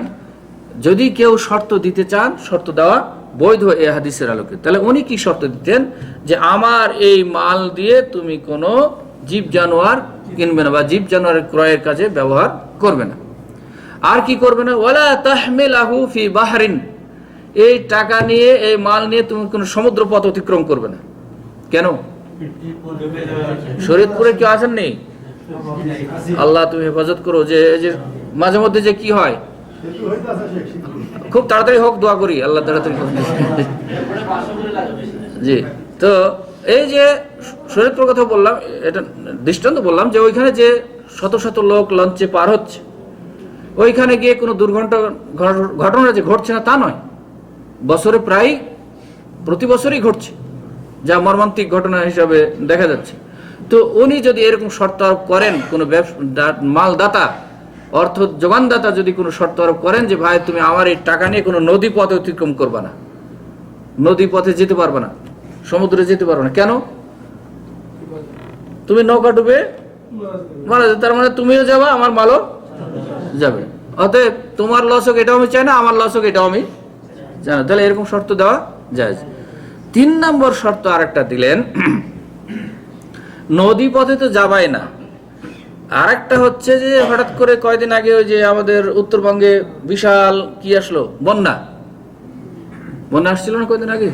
যদি কেউ শর্ত দিতে চান, শর্ত দেওয়া বৈধ এই হাদিসের আলোকে। তাহলে উনি কি শর্ত দিতেন, যে আমার এই মাল দিয়ে তুমি কোনো জীব জানোয়ার কিনবে না বা জীব জানোয়ারের ক্রয়ের কাজে ব্যবহার করবে না। আর কি করবে না, ওয়ালা তাহমিলাহু ফি বাহরিন, এই টাকা নিয়ে এই মাল নিয়ে তুমি কোনো সমুদ্র পথ অতিক্রম করবে না। কেন? শরীয়তপুরে কেউ আছেন নেই? আল্লাহ তুমি হেফাজত করো। যে মাঝে মধ্যে যে কি হয়, খুব তাড়াতাড়ি হোক, দোয়া করি আল্লাহ তাড়াতাড়ি হোক। জি, তো এই যে শরীয়তপুর কথা বললাম, এটা দৃষ্টান্ত বললাম, যে ওইখানে যে শত শত লোক লঞ্চে পার হচ্ছে, ওইখানে গিয়ে কোনো ঘটনা যে ঘটছে না তা নয়, বছরে প্রায় প্রতি বছরই ঘটছে, যা মর্মান্তিক ঘটনা হিসাবে দেখা যাচ্ছে। তো উনি যদি এরকম শর্ত আরোপ করেন, কোনো মালদাতা অর্থ যোগানদাতা যদি কোনো শর্ত আরোপ করেন যে ভাই তুমি আমার এই টাকা নিয়ে কোনো নদী পথে অতিক্রম করবা না, নদী পথে যেতে পারবে না, সমুদ্রে যেতে পারবে না, কেন? তুমি নৌকা ডুবে মারা যাবে, তার মানে তুমিও যাবা, আমার মালও যাবে, অতএব তোমার লস হোক এটাও আমি চাই না, আমার লস হোক এটাও আমি চাই না। তাহলে এরকম শর্ত দেওয়া যায়। 3 নম্বর শর্ত আরেকটা দিলেন, নদী পথে তো যাবাই না, আরেকটা হচ্ছে যে হঠাৎ করে কয়দিন আগে ওই যে আমাদের উত্তরবঙ্গে বিশাল কি আসলো, বন্যা আসছিল না কয়দিন আগে,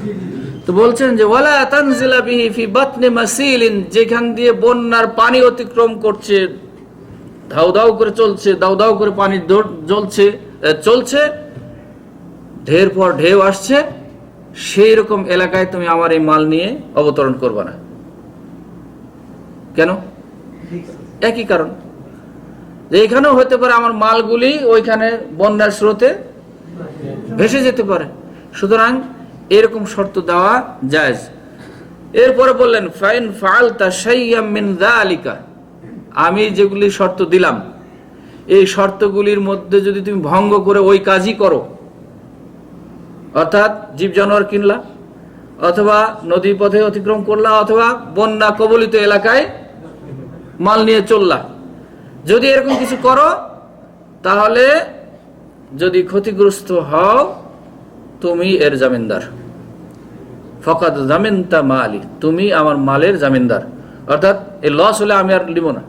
তো বলছেন যে ওয়ালা তানজিলা বিহি ফি বাতনি মাসিলিন, যেখান দিয়ে বন্যার পানি অতিক্রম করছে, ধাউ ধাউ করে চলছে, দাউ দাউ করে পানি চলছে, ঢের পর ঢেউ আসছে, সেই রকম এলাকায় তুমি আমার এই মাল নিয়ে অবতরণ করবে না। কেন? একই কারণ, যে এখানেও হতে পারে আমার মালগুলি ওইখানে বন্যার স্রোতে ভেসে যেতে পারে, সুতরাং এরকম শর্ত দেওয়া জায়েজ। এরপরে বললেন ফাইন ফাআলতা শাইয়্যাম মিন যালিকা, আমি যেগুলি শর্ত দিলাম, এই শর্তগুলির মধ্যে যদি তুমি ভঙ্গ করে ওই কাজই করো, অর্থাৎ জীব জানোয়ার কিনলা, অথবা নদী পথে অতিক্রম করলা, অথবা বন্যা কবলিত এলাকায় মাল নিয়ে চললা, যদি এরকম কিছু করো, তাহলে যদি ক্ষতিগ্রস্ত হও তুমি এর জামিনদার। ফাকাদ জামিনতা মালি, তুমি আমার মালের জামিনদার, অর্থাৎ এই লস হলে আমি আর নিব না।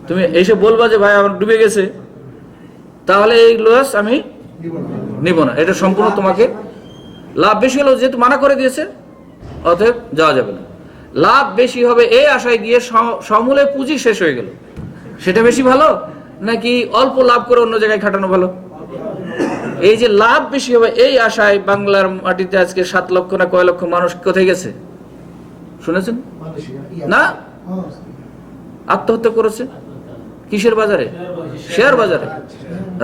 তুমি এসে বলবা যে ভাই আমার ডুবে গেছে, তাহলে এই লস আমি নিব না, এটা সম্পূর্ণ তোমাকে। লাভ বেশি হলেও যেহেতু মানা করে দিয়েছে, অতএব যাওয়া যাবে না। লাভ বেশি হবে এই আশায় গিয়ে সমূলে পুঁজি শেষ হয়ে গেল, সেটা বেশি ভালো নাকি অল্প লাভ করে অন্য জায়গায় খাটানো ভালো? এই যে লাভ বেশি হবে এই আশায় বাংলার মাটিতে আজকে 7 লক্ষ না কয় লক্ষ মানুষ কোথায় গেছে শুনেছেন না? আত্মহত্যা করেছে। কিসের বাজারে? শেয়ার বাজারে।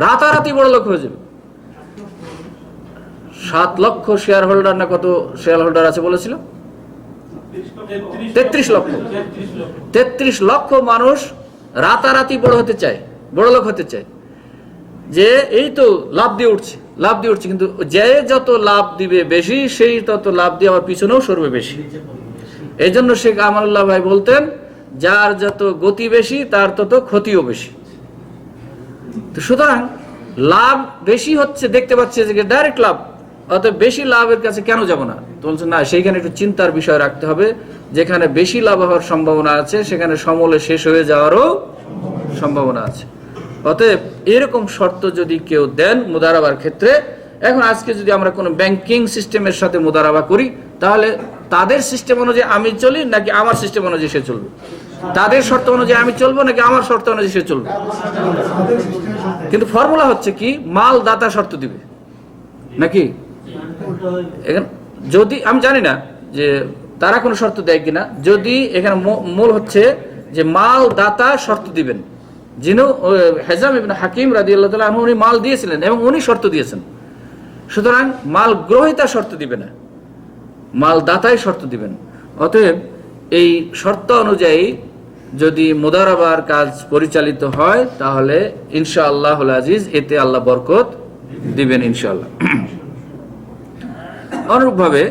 রাতারাতি বড় লোক হয়ে যাবে। 7 লক্ষ শেয়ার হোল্ডার না কত শেয়ার হোল্ডার আছে বলেছিল? 33 লক্ষ। 33 লক্ষ মানুষ রাতারাতি বড় হতে চায়, বড় লোক হতে চায়, যে এই তো লাভ দিয়ে উঠছে, কিন্তু যে যত লাভ দিবে বেশি, সেই তত লাভ দিয়ে আমার পিছনেও সরবে বেশি। এই জন্য শেখ আমানুল্লাহ ভাই বলতেন, যার যত গতি বেশি তার তত ক্ষতিও বেশি। তো সুতরাং লাভ বেশি হচ্ছে, দেখতে পাচ্ছে যে ডাইরেক্ট লাভ, অতএব বেশি লাভের কাছে কেন যাব না? তো বলছেন না, সেইখানে একটু চিন্তার বিষয় রাখতে হবে, যেখানে বেশি লাভ হওয়ার সম্ভাবনা আছে সেখানে সমূলে শেষ হয়ে যাওয়ারও সম্ভাবনা আছে। অতএব এরকম শর্ত যদি কেউ দেন মুদারাবার ক্ষেত্রে, এখন আজকে যদি আমরা কোনো ব্যাংকিং সিস্টেমের সাথে মুদারাবা করি, তাহলে তাদের সিস্টেম অনুযায়ী আমি চলি নাকি আমার সিস্টেম অনুযায়ী সে চলবে? তাদের শর্ত অনুযায়ী আমি চলবো নাকি আমার শর্ত অনুযায়ী সে চলবে? কিন্তু ফর্মুলা হচ্ছে কি, মাল দাতা শর্ত দিবে নাকি? যদি আমি জানি না যে তারা কোনো শর্ত দেয় কিনা, যদি এখানে মূল হচ্ছে যে মাল দাতা শর্ত দিবেন, যিনি হেজাম ইবনে হাকিম রাদিয়াল্লাহু তাআলা আনহু, উনি মাল দিয়েছিলেন এবং উনি শর্ত দিয়েছেন। সুতরাং মাল গ্রহীতা শর্ত দিবে না, মাল দাতাই শর্ত দিবেন। অতএব এই শর্ত অনুযায়ী যদি মুদারাবার কাজ পরিচালিত হয়, তাহলে ইনশাআল্লাহুল আজিজ এতে আল্লাহ বরকত দিবেন ইনশাআল্লাহ। অনুরূপভাবে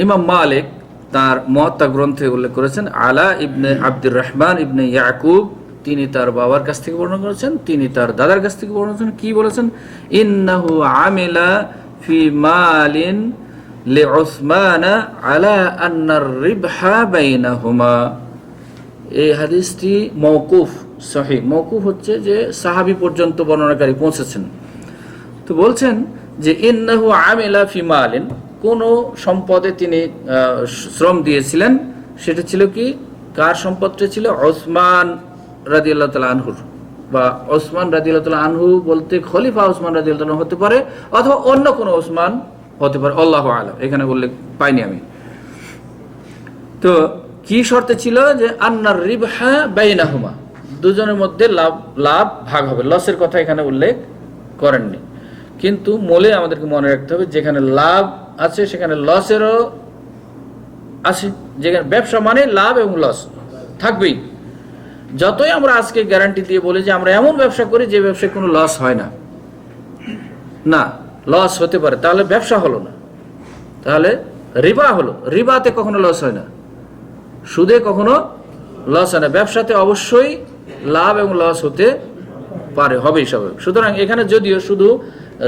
ইমাম মালিক তার মুয়াত্তা গ্রন্থে উল্লেখ করেছেন, আলা ইবনে আব্দুর রহমান ইবনে ইয়াকুব, তিনি তার বাবার কাছ থেকে বর্ণনা করেছেন, তিনি তার দাদার কাছ থেকে বর্ণনা করেছেন। কি বলেছেন? ইন্নাহু আমিলা ফি মালিন লিউসমান আলা আন্নার রিবহা বাইনাহুমা। এই হাদিসটি মওকুফ সহিহ। মওকুফ হচ্ছে যে সাহাবী পর্যন্ত বর্ণনাকারী পৌঁছেছেন। তো বলছেন যে ইন্নাহু আমিলা ফি মালিন, কোন সম্পদে তিনি শ্রম দিয়েছিলেন, সেটা ছিল কি, কার সম্পদটা ছিল? ওসমান রাদিয়াল্লাহু তাআলা আনহুর, বা ওসমান রাদিয়াল্লাহু তাআলা আনহু বলতে খলিফা ওসমান রাদিয়াল্লাহু তাআলা হতে পারে, অথবা অন্য কোনো ওসমান হতে পারে, আল্লাহু আ'লাম, এখানে উল্লেখ পাইনি আমি। তো কি শর্তে ছিল? যে আন্নার রিবহা বাইনাহুমা, দুজনের মধ্যে লাভ ভাগ হবে। লসের কথা এখানে উল্লেখ করেননি, কিন্তু মূলে আমাদেরকে মনে রাখতে হবে যেখানে লাভ আছে সেখানে লসেরও আছে। যেখানে ব্যবসা মানে লাভ এবং লস থাকবেই। যতই আমরা আজকে গ্যারান্টি দিয়ে বলি যে আমরা এমন ব্যবসা করি যে ব্যবসায় কোনো লস হয় না, না, লস হতে পারে, তাহলে ব্যবসা হলো না, তাহলে রিবা হলো। রিবাতে কখনো লস হয় না, সুদে কখনো লস হয় না। ব্যবসাতে অবশ্যই লাভ এবং লস হতে পারে, হবেই স্বাভাবিক। সুতরাং এখানে যদিও শুধু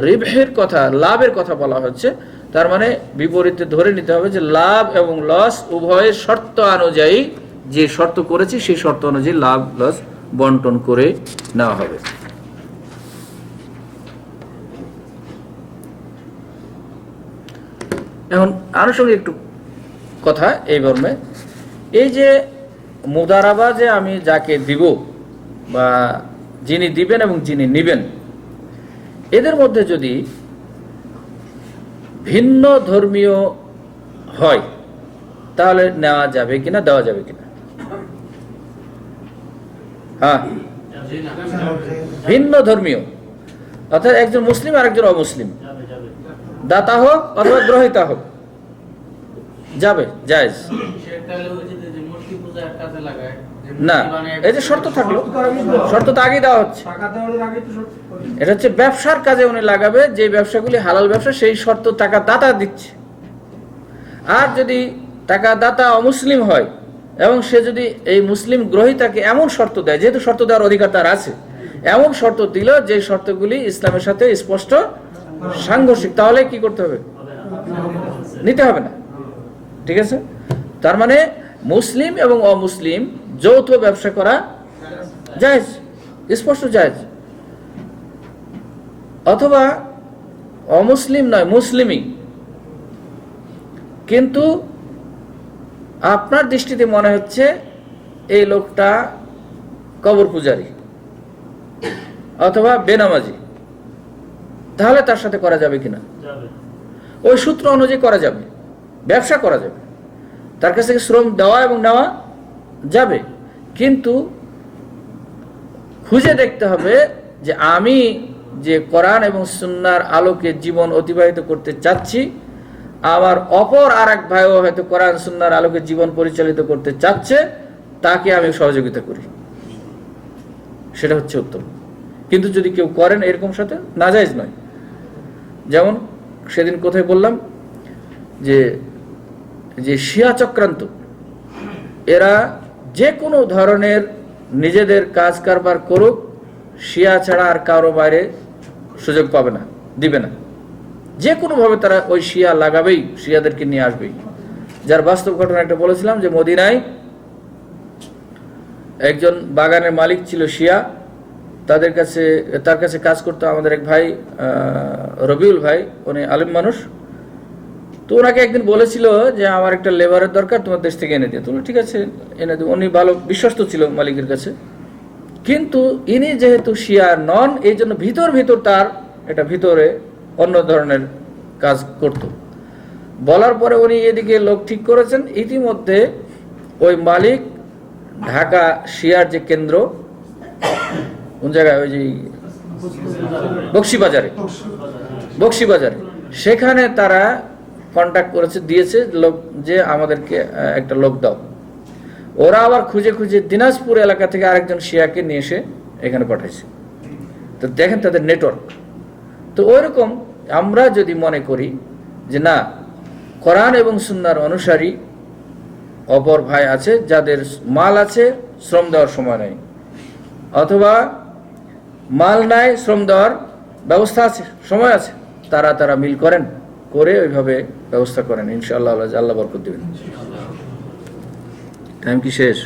রিবের কথা, লাভের কথা বলা হচ্ছে, তার মানে বিপরীতে ধরে নিতে হবে যে লাভ এবং লস উভয়ের শর্ত অনুযায়ী, যে শর্ত করেছি সেই শর্ত অনুযায়ী লাভ লস বন্টন করে নেওয়া হবে। এখন আনুষঙ্গিক একটু কথা এই মর্মে, এই যে মুদারাবা, যে আমি যাকে দিব বা যিনি দিবেন এবং যিনি নিবেন, এদের মধ্যে যদি ভিন্ন ধর্মীয় হয় তাহলে নেওয়া যাবে কিনা, দেওয়া যাবে কিনা? হ্যাঁ, ভিন্ন ধর্মীয়, অর্থাৎ একজন মুসলিম আর একজন অমুসলিম, দাতা হোক অথবা গ্রহিতা হোক, যাবে, জায়েজ। না, এই যে শর্ত থাকলো, শর্ত তো আগেই দেওয়া হচ্ছে। এটা হচ্ছে ব্যবসার কাজে উনি লাগাবে, যে ব্যবসাগুলি হালাল ব্যবসা, সেই শর্ত টাকা দাতা দিচ্ছে। আর যদি টাকা দাতা অমুসলিম হয় এবং সে যদি এই মুসলিম গ্রহীতাকে এমন শর্ত দেয়, যেহেতু শর্ত দেওয়ার অধিকার তার আছে, এমন শর্ত দিল যে শর্তগুলি ইসলামের সাথে স্পষ্ট সাংঘর্ষিক, তাহলে কি করতে হবে? নিতে হবে না। ঠিক আছে? তার মানে মুসলিম এবং অমুসলিম যৌথ ব্যবসা করা জায়েজ, স্পষ্ট জায়েজ। অথবা অমুসলিম নয়, মুসলিমই, কিন্তু আপনার দৃষ্টিতে মনে হচ্ছে এই লোকটা কবর পূজারী অথবা বেনামাজি, তাহলে তার সাথে করা যাবে কিনা? ওই সূত্র অনুযায়ী করা যাবে, ব্যবসা করা যাবে, তার কাছ থেকে শ্রম দেওয়া এবং নেওয়া যাবে। কিন্তু খুঁজে দেখতে হবে যে আমি যে কোরআন এবং সুন্নাহর আলোকে জীবন অতিবাহিত করতে চাচ্ছি, আমার অপর আর এক ভাইও হয়তো কোরআন সুন্নাহর আলোকে জীবন পরিচালিত করতে চাচ্ছে, তাকে আমি সহযোগিতা করি, সেটা হচ্ছে উত্তম। কিন্তু যদি কেউ করেন এরকম সাথে, নাজায়েজ নয়। যেমন সেদিন কোথায় বললাম যে যে শিয়া চক্রান্ত, এরা যে কোনো ধরনের নিজেদের কাজ কারবার করুক, শিয়া ছাড়া আর কারো বাইরে সুযোগ পাবে না, দিবে না। যে কোনোভাবে তারা ওই শিয়া লাগাবেই, শিয়াদেরকে নিয়ে আসবেই। যার বাস্তব ঘটনা একটা বলেছিলাম যে মদিনায় একজন বাগানের মালিক ছিল শিয়া, তার কাছে কাজ করতো আমাদের এক ভাই রবিউল ভাই, উনি আলিম মানুষ। তো ওনাকে একদিন বলেছিল যে আমার একটা লেবারের দরকার, তোমার দেশ থেকে এনে দিয়ে। তুমি ঠিক আছে, এনে দেবো। উনি ভালো বিশ্বস্ত ছিল মালিকের কাছে, কিন্তু ইনি যেহেতু শিয়া নন, এই জন্য ভিতর তার এটা ভিতরে অন্য ধরনের কাজ করত। বলার পরে উনি এদিকে লোক ঠিক করেছেন। ইতিমধ্যে ওই মালিক ঢাকা শিয়ার যে কেন্দ্র, কোন জায়গায়, ওই যে বক্সিবাজারে, সেখানে তারা কন্ট্যাক্ট করেছে, দিয়েছে লোক, যে আমাদেরকে একটা লোক দাও। ওরা আবার খুঁজে দিনাজপুর এলাকা থেকে আরেকজন শিয়াকে নিয়ে এসে এখানে পাঠাইছে। তো দেখেন তাদের নেটওয়ার্ক। তো ওইরকম আমরা যদি মনে করি যে না, কোরআন এবং সুন্নাহর অনুসারী অপর ভাই আছে যাদের মাল আছে, শ্রম দেওয়ার সময় নেই, অথবা মাল নাই, শ্রম দেওয়ার ব্যবস্থা আছে, সময় আছে, তারা মিল করেন, করে ওইভাবে ব্যবস্থা করেন। ইনশাআল্লাহ আল্লাহ বরকত দেবেন। টাইম কি শেষ?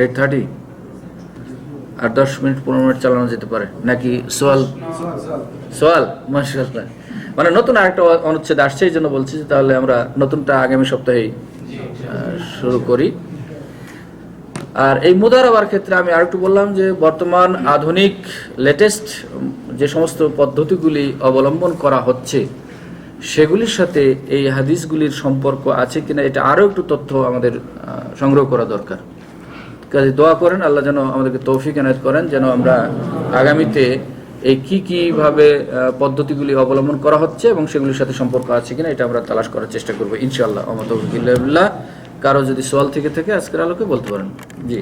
8:30? আর 10 মিনিট 15 মিনিট চালানো যেতে পারে নাকি? সোয়াল মাশাআল্লাহ। মানে নতুন আরেকটা অনুচ্ছেদ আসছে, এই জন্য বলছি যে তাহলে আমরা নতুনটা আগামী সপ্তাহেই শুরু করি। আর এই মুদারাবার ক্ষেত্রে আমি আরেকটু বললাম যে বর্তমান আধুনিক লেটেস্ট যে সমস্ত পদ্ধতিগুলি অবলম্বন করা হচ্ছে সেগুলির সাথে এই হাদিসগুলির সম্পর্ক আছে কিনা এটা আরও একটু তথ্য আমাদের সংগ্রহ করা দরকার। কাজে দোয়া করেন আল্লাহ যেন আমাদেরকে তৌফিক এনায়েত করেন, যেন আমরা আগামীতে এই কীভাবে পদ্ধতিগুলি অবলম্বন করা হচ্ছে এবং সেগুলির সাথে সম্পর্ক আছে কিনা এটা আমরা তালাশ করার চেষ্টা করবো ইনশাআল্লাহ। কারো যদি সওয়াল থেকে থাকে আজকের আলোকে বলতে পারেন। জি।